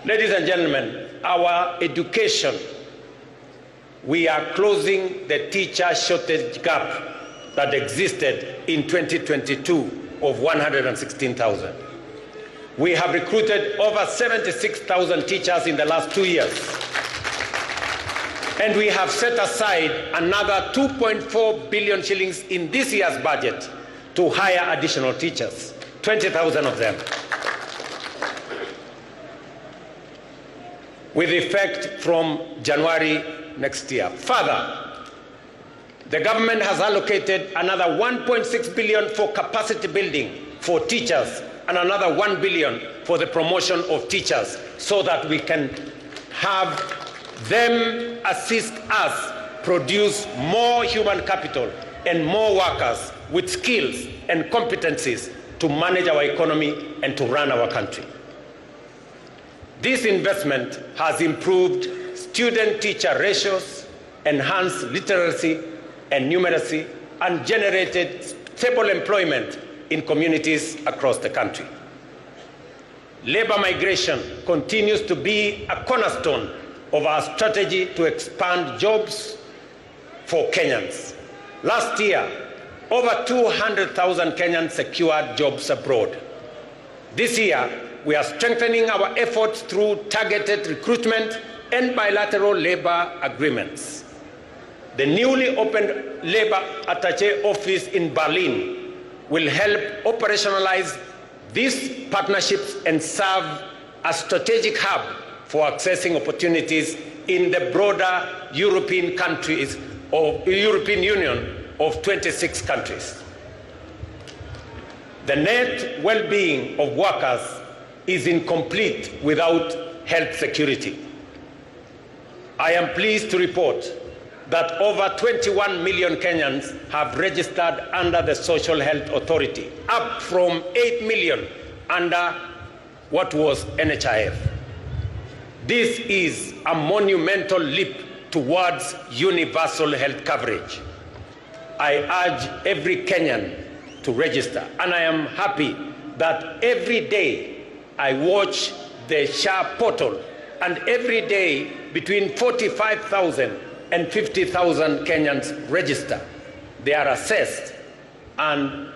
Ladies and gentlemen, our education, we are closing the teacher shortage gap that existed in 2022 of 116,000. We have recruited over 76,000 teachers in the last 2 years. And we have set aside another 2.4 billion shillings in this year's budget to hire additional teachers, 20,000 of them, with effect from January next year. Further, the government has allocated another 1.6 billion for capacity building for teachers and another 1 billion for the promotion of teachers so that we can have them assist us produce more human capital and more workers with skills and competencies to manage our economy and to run our country. This investment has improved student-teacher ratios, enhanced literacy and numeracy, and generated stable employment in communities across the country. Labor migration continues to be a cornerstone of our strategy to expand jobs for Kenyans. Last year, over 200,000 Kenyans secured jobs abroad. This year, we are strengthening our efforts through targeted recruitment and bilateral labor agreements. The newly opened Labor Attaché office in Berlin will help operationalize these partnerships and serve as a strategic hub for accessing opportunities in the broader European countries or European Union of 26 countries. The net well-being of workers is incomplete without health security. I am pleased to report that over 21 million Kenyans have registered under the Social Health Authority, up from 8 million under what was NHIF. This is a monumental leap towards universal health coverage. I urge every Kenyan to register, and I am happy that every day I watch the SHA portal, and every day between 45,000 and 50,000 Kenyans register. They are assessed, and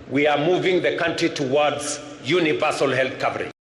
we are moving the country towards universal health coverage.